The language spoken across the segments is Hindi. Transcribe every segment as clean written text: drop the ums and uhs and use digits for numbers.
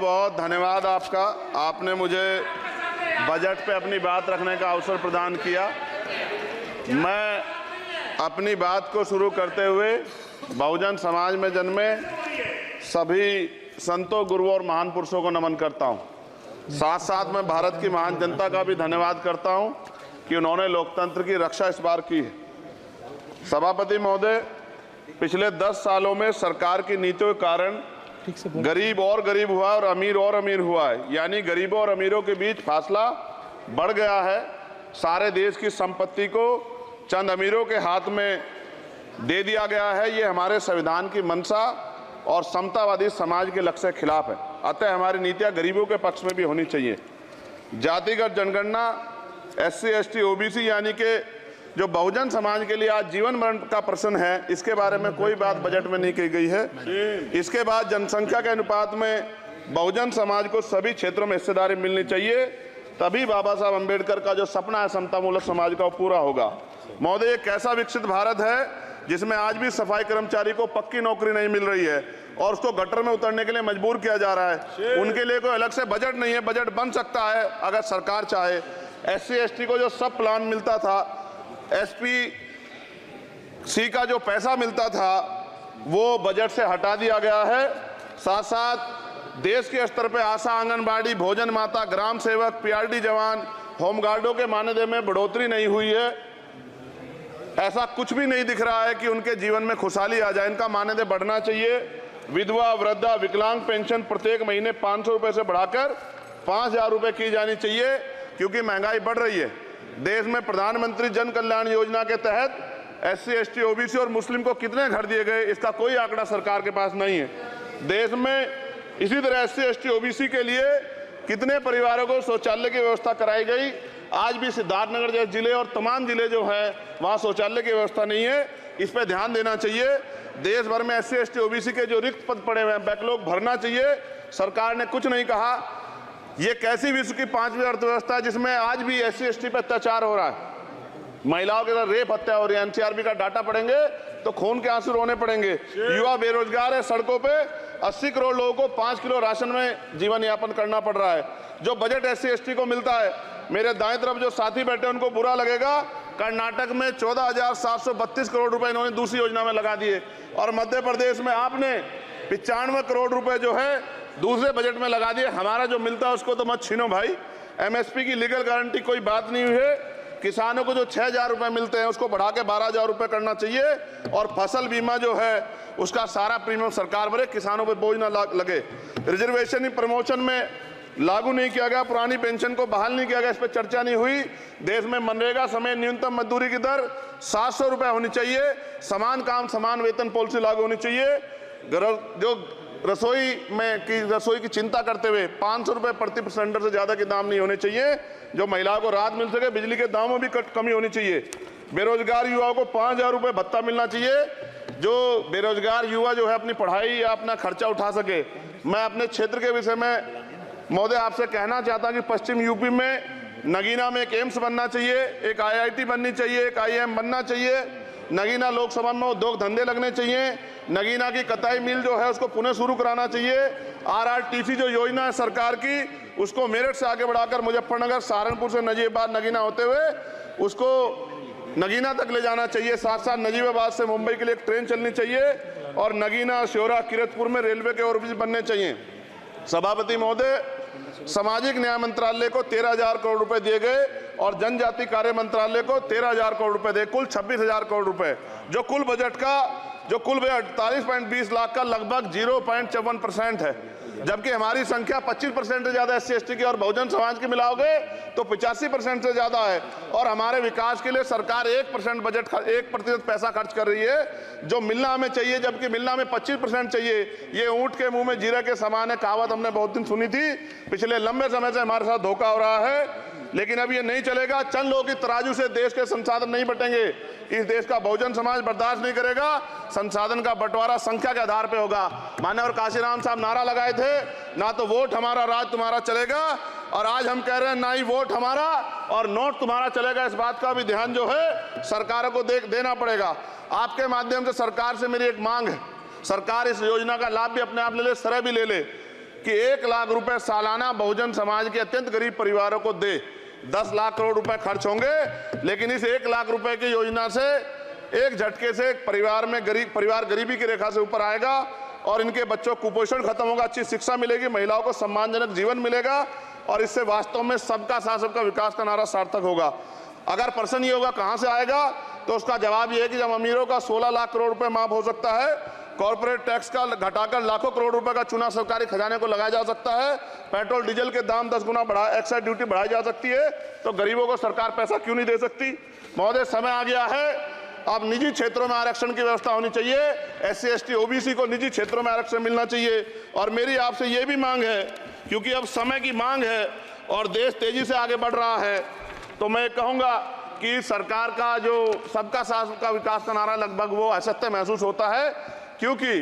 बहुत धन्यवाद आपका। आपने मुझे बजट पे अपनी बात रखने का अवसर प्रदान किया। मैं अपनी बात को शुरू करते हुए बहुजन समाज में जन्मे सभी संतों, गुरुओं और महान पुरुषों को नमन करता हूं। साथ साथ मैं भारत की महान जनता का भी धन्यवाद करता हूं कि उन्होंने लोकतंत्र की रक्षा इस बार की है। सभापति महोदय, पिछले 10 सालों में सरकार की नीतियों के कारण गरीब और गरीब हुआ और अमीर हुआ है, यानी गरीबों और अमीरों के बीच फासला बढ़ गया है। सारे देश की संपत्ति को चंद अमीरों के हाथ में दे दिया गया है। ये हमारे संविधान की मंशा और समतावादी समाज के लक्ष्य के खिलाफ है। अतः हमारी नीतियां गरीबों के पक्ष में भी होनी चाहिए। जातिगत जनगणना, SC, ST, OBC यानी कि जो बहुजन समाज के लिए आज जीवन मरण का प्रश्न है, इसके बारे में कोई बात बजट में नहीं की गई है। इसके बाद जनसंख्या के अनुपात में बहुजन समाज को सभी क्षेत्रों में हिस्सेदारी मिलनी चाहिए, तभी बाबा साहब अम्बेडकर का जो सपना है समतामूलक समाज का, वो पूरा होगा। महोदय, एक ऐसा विकसित भारत है जिसमें आज भी सफाई कर्मचारी को पक्की नौकरी नहीं मिल रही है और उसको गटर में उतरने के लिए मजबूर किया जा रहा है। उनके लिए कोई अलग से बजट नहीं है। बजट बन सकता है अगर सरकार चाहे। SC, ST को जो सब प्लान मिलता था, SPC का जो पैसा मिलता था, वो बजट से हटा दिया गया है। साथ साथ देश के स्तर पर आशा, आंगनबाड़ी, भोजन माता, ग्राम सेवक, PRD जवान, होमगार्डों के मानदेय में बढ़ोतरी नहीं हुई है। ऐसा कुछ भी नहीं दिख रहा है कि उनके जीवन में खुशहाली आ जाए। इनका मानदेय बढ़ना चाहिए। विधवा, वृद्धा, विकलांग पेंशन प्रत्येक महीने 500 रुपये से बढ़ाकर 5000 रुपये की जानी चाहिए, क्योंकि महंगाई बढ़ रही है। देश में प्रधानमंत्री जन कल्याण योजना के तहत SC, ST, OBC और मुस्लिम को कितने घर दिए गए, इसका कोई आंकड़ा सरकार के पास नहीं है। देश में इसी तरह SC, ST, OBC के लिए कितने परिवारों को शौचालय की व्यवस्था कराई गई। आज भी सिद्धार्थनगर जैसे जिले और तमाम जिले जो है वहाँ शौचालय की व्यवस्था नहीं है। इस पर ध्यान देना चाहिए। देश भर में SC, ST, OBC के जो रिक्त पद पड़े हुए हैं, बैकलॉग भरना चाहिए। सरकार ने कुछ नहीं कहा। ये कैसी विश्व की 5वीं अर्थव्यवस्था है जिसमें आज भी SC, ST पे अत्याचार हो रहा है, महिलाओं के साथ रेप हत्या हो रही है। NCRB का डाटा पढ़ेंगे तो खून के आंसू रोने पड़ेंगे। युवा बेरोजगार है, सड़कों पे 80 करोड़ लोगों को 5 किलो राशन में जीवन यापन करना पड़ रहा है। जो बजट SC, ST को मिलता है, मेरे दाएं तरफ जो साथी बैठे उनको बुरा लगेगा, कर्नाटक में 14,732 करोड़ रुपए इन्होंने दूसरी योजना में लगा दिए और मध्य प्रदेश में आपने 95 करोड़ रुपए जो है दूसरे बजट में लगा दिए। हमारा जो मिलता है उसको तो मत छीनो भाई। MSP की लीगल गारंटी कोई बात नहीं हुई है। किसानों को जो 6000 रुपये मिलते हैं उसको बढ़ा के 12000 रुपये करना चाहिए और फसल बीमा जो है उसका सारा प्रीमियम सरकार भरे, किसानों पर बोझ ना लगे। रिजर्वेशन प्रमोशन में लागू नहीं किया गया, पुरानी पेंशन को बहाल नहीं किया गया, इस पर चर्चा नहीं हुई। देश में मनरेगा समय न्यूनतम मजदूरी की दर 700 रुपये होनी चाहिए। समान काम समान वेतन पॉलिसी लागू होनी चाहिए। जो रसोई की चिंता करते हुए 500 रुपये प्रति सिलेंडर से ज़्यादा के दाम नहीं होने चाहिए, जो महिलाओं को राहत मिल सके। बिजली के दामों में भी कमी होनी चाहिए। बेरोजगार युवाओं को 5000 रुपये भत्ता मिलना चाहिए, जो बेरोजगार युवा जो है अपनी पढ़ाई या अपना खर्चा उठा सके। मैं अपने क्षेत्र के विषय में महोदय आपसे कहना चाहता हूं कि पश्चिम यूपी में नगीना में एक एम्स बनना चाहिए, एक IIT बननी चाहिए, एक IIM बनना चाहिए। नगीना लोकसभा में उद्योग धंधे लगने चाहिए। नगीना की कताई मिल जो है उसको पुनः शुरू कराना चाहिए। RRTC जो योजना है सरकार की, उसको मेरठ से आगे बढ़ाकर मुजफ्फरनगर, सहारनपुर से नजीबाबाद, नगीना होते हुए उसको नगीना तक ले जाना चाहिए। साथ साथ नजीबाबाद से मुंबई के लिए एक ट्रेन चलनी चाहिए और नगीना, श्योरा, किरतपुर में रेलवे के ओवरब्रिज बनने चाहिए। सभापति महोदय, सामाजिक न्याय मंत्रालय को 13,000 करोड़ रुपए दिए गए और जनजाति कार्य मंत्रालय को 13,000 करोड़ रुपए दिए, कुल 26,000 करोड़ रुपए, जो कुल बजट 48.20 लाख का लगभग 0.54% है। जबकि हमारी संख्या 25% से ज्यादा SC, ST की और बहुजन समाज की मिलाओगे तो 85% से ज्यादा है। और हमारे विकास के लिए सरकार 1% पैसा खर्च कर रही है, जो मिलना हमें चाहिए, जबकि मिलना हमें 25% चाहिए। ये ऊंट के मुंह में जीरा के समान है, कहावत हमने बहुत दिन सुनी थी। पिछले लंबे समय से हमारे साथ धोखा हो रहा है, लेकिन अब ये नहीं चलेगा। चंद लोगों की तराजू से देश के संसाधन नहीं बटेंगे। इस देश का बहुजन समाज बर्दाश्त नहीं करेगा। संसाधन का बंटवारा संख्या के आधार पे होगा। माननीय काशीराम साहब नारा लगाए थे, ना तो वोट हमारा राज तुम्हारा चलेगा, और आज हम कह रहे हैं ना ही वोट हमारा और नोट तुम्हारा चलेगा। इस बात का भी ध्यान जो है सरकारों को देना पड़ेगा। आपके माध्यम से सरकार से मेरी एक मांग है, सरकार इस योजना का लाभ भी अपने आप ले ले, सरह भी ले ले। कि 1 लाख रुपए सालाना बहुजन समाज के अत्यंत गरीब परिवारों को दे। 10 लाख करोड़ रुपए खर्च होंगे, लेकिन इस 1 लाख रुपए की योजना से एक झटके से एक परिवार गरीबी की रेखा से ऊपर आएगा और इनके बच्चों को कुपोषण खत्म होगा, अच्छी शिक्षा मिलेगी, महिलाओं को सम्मानजनक जीवन मिलेगा और इससे वास्तव में सबका साथ सबका विकास का नारा सार्थक होगा। अगर प्रश्न ये होगा कहां से आएगा, तो उसका जवाब ये है कि जब अमीरों का 16 लाख करोड़ रुपए माफ हो सकता है, कॉर्पोरेट टैक्स का घटाकर लाखों करोड़ रुपए का चूना सरकारी खजाने को लगाया जा सकता है, पेट्रोल डीजल के दाम 10 गुना एक्साइज ड्यूटी बढ़ाई जा सकती है, तो गरीबों को सरकार पैसा क्यों नहीं दे सकती। महोदय, समय आ गया है, अब निजी क्षेत्रों में आरक्षण की व्यवस्था होनी चाहिए। SC ST OBC को निजी क्षेत्रों में आरक्षण मिलना चाहिए। और मेरी आपसे ये भी मांग है, क्योंकि अब समय की मांग है और देश तेजी से आगे बढ़ रहा है, तो मैं कहूँगा कि सरकार का जो सबका साथ सबका विकास का नारा लगभग वो असत्य महसूस होता है, क्योंकि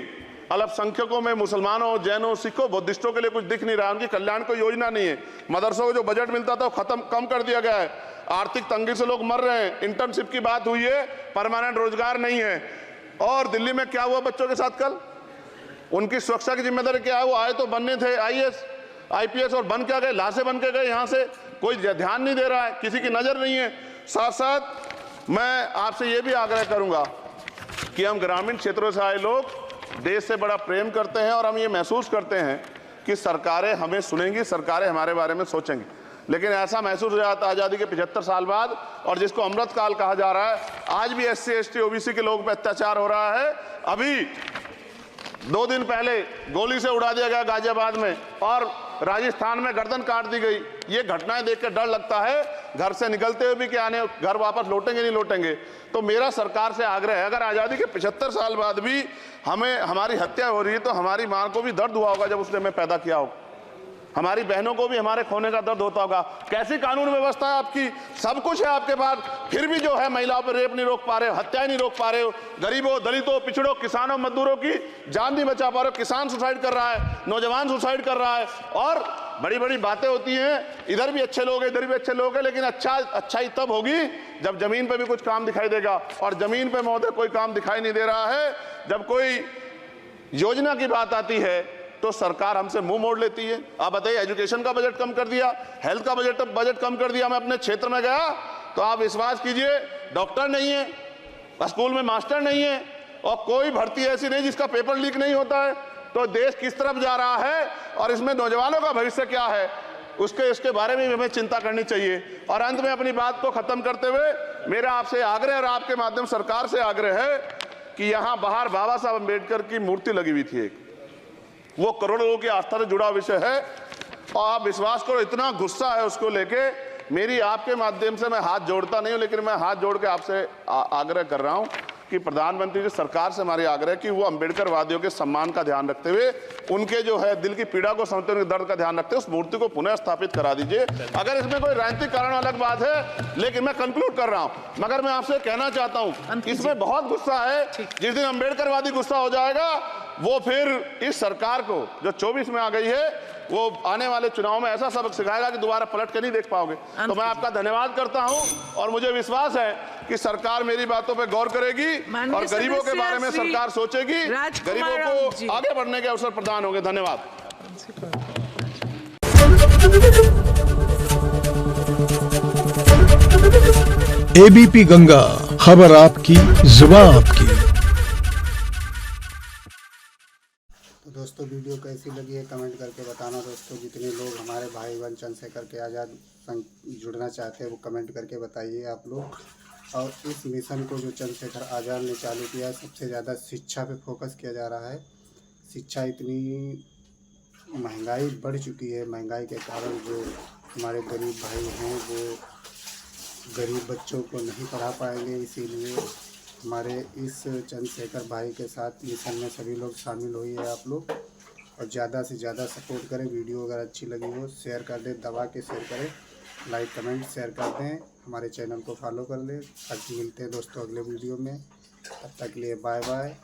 अल्पसंख्यकों में मुसलमानों, जैनों, सिखों, बुद्धिस्टों के लिए कुछ दिख नहीं रहा, उनकी कल्याण कोई योजना नहीं है। मदरसों को जो बजट मिलता था वो कम कर दिया गया है, आर्थिक तंगी से लोग मर रहे हैं, इंटर्नशिप की बात हुई है, परमानेंट रोजगार नहीं है। और दिल्ली में क्या हुआ बच्चों के साथ कल, उनकी सुरक्षा की जिम्मेदारी क्या है, वो आए तो बनने थे IAS IPS और बन क्या गए, लाशें बन के गए, यहाँ से कोई ध्यान नहीं दे रहा है, किसी की नजर नहीं है। साथ साथ मैं आपसे ये भी आग्रह करूंगा कि हम ग्रामीण क्षेत्रों से आए लोग देश से बड़ा प्रेम करते हैं और हम ये महसूस करते हैं कि सरकारें हमें सुनेंगी, सरकारें हमारे बारे में सोचेंगी, लेकिन ऐसा महसूस हो जाता है आज़ादी के 75 साल बाद, और जिसको अमृत काल कहा जा रहा है, आज भी SC ST OBC के लोगों पर अत्याचार हो रहा है। अभी 2 दिन पहले गोली से उड़ा दिया गया गाजियाबाद में और राजस्थान में गर्दन काट दी गई। ये घटनाएं देख कर डर लगता है, घर से निकलते हुए भी कि आने घर वापस लौटेंगे नहीं लौटेंगे। तो मेरा सरकार से आग्रह है, अगर आज़ादी के 75 साल बाद भी हमारी हत्या हो रही है, तो हमारी मां को भी दर्द हुआ होगा जब उसने हमें पैदा किया हो, हमारी बहनों को भी हमारे खोने का दर्द होता होगा। कैसी कानून व्यवस्था है आपकी, सब कुछ है आपके पास, फिर भी जो है महिलाओं पर रेप नहीं रोक पा रहे हो, हत्याएं नहीं रोक पा रहे हो, गरीबों, दलितों, पिछड़ों, किसानों, मजदूरों की जान नहीं बचा पा रहे हो। किसान सुसाइड कर रहा है, नौजवान सुसाइड कर रहा है, और बड़ी बड़ी बातें होती हैं, इधर भी अच्छे लोग हैं, इधर भी अच्छे लोग हैं, लेकिन अच्छाई तब होगी जब जमीन पे भी कुछ काम दिखाई देगा। और जमीन पे महोदय कोई काम दिखाई नहीं दे रहा है। जब कोई योजना की बात आती है तो सरकार हमसे मुंह मोड़ लेती है। आप बताइए, एजुकेशन का बजट कम कर दिया, हेल्थ का बजट कम कर दिया। मैं अपने क्षेत्र में गया तो आप विश्वास कीजिए, डॉक्टर नहीं है, स्कूल में मास्टर नहीं है, और कोई भर्ती ऐसी नहीं जिसका पेपर लीक नहीं होता है। तो देश किस तरफ जा रहा है और इसमें नौजवानों का भविष्य क्या है, इसके बारे में हमें चिंता करनी चाहिए। और अंत में अपनी बात को खत्म करते हुए मेरा आपसे आग्रह और आपके माध्यम सरकार से आग्रह है कि यहाँ बाहर बाबा साहब अम्बेडकर की मूर्ति लगी हुई थी, एक वो करोड़ों लोगों की आस्था से जुड़ा विषय है, और आप विश्वास करो इतना गुस्सा है उसको लेके, मेरी आपके माध्यम से मैं हाथ जोड़ता नहीं हूं, लेकिन मैं हाथ जोड़ के आपसे आग्रह कर रहा हूं कि प्रधानमंत्री जी, सरकार से हमारी आग्रह कि वो अम्बेडकर वादियों के सम्मान का ध्यान रखते हुए, उनके जो है दिल की पीड़ा को समझते हुए, उनके दर्द का ध्यान रखते हुए उस मूर्ति को पुनः स्थापित करा दीजिए। अगर इसमें कोई राजनीतिक कारण अलग बात है, लेकिन मैं कंक्लूड कर रहा हूं। मगर मैं आपसे कहना चाहता हूं, इसमें बहुत गुस्सा है। जिस दिन अम्बेडकरवादी गुस्सा हो जाएगा, वो फिर इस सरकार को जो 24 में आ गई है, वो आने वाले चुनाव में ऐसा सबक सिखाएगा कि दोबारा पलट के नहीं देख पाओगे। तो मैं आपका धन्यवाद करता हूं, और मुझे विश्वास है कि सरकार मेरी बातों पे गौर करेगी और गरीबों के बारे में सरकार सोचेगी, गरीबों को आगे बढ़ने के अवसर प्रदान होंगे। धन्यवाद। ABP गंगा, खबर आपकी, जुबान आपकी। दोस्तों, वीडियो कैसी लगी है कमेंट करके बताना। दोस्तों, जितने लोग हमारे भाई बहन चंद्रशेखर के आज़ाद संग जुड़ना चाहते हैं वो कमेंट करके बताइए आप लोग। और इस मिशन को जो चंद्रशेखर आज़ाद ने चालू किया है, सबसे ज़्यादा शिक्षा पे फोकस किया जा रहा है। शिक्षा, इतनी महंगाई बढ़ चुकी है, महंगाई के कारण जो हमारे गरीब भाई हैं वो गरीब बच्चों को नहीं पढ़ा पाएंगे। इसीलिए हमारे इस चंद्रशेखर भाई के साथ मिशन में सभी लोग शामिल होइए आप लोग, और ज़्यादा से ज़्यादा सपोर्ट करें। वीडियो अगर अच्छी लगी हो शेयर कर दें, दबा के शेयर करें, लाइक कमेंट शेयर कर दें, हमारे चैनल को फॉलो कर लें। आज मिलते हैं दोस्तों अगले वीडियो में, तब तक के लिए बाय बाय।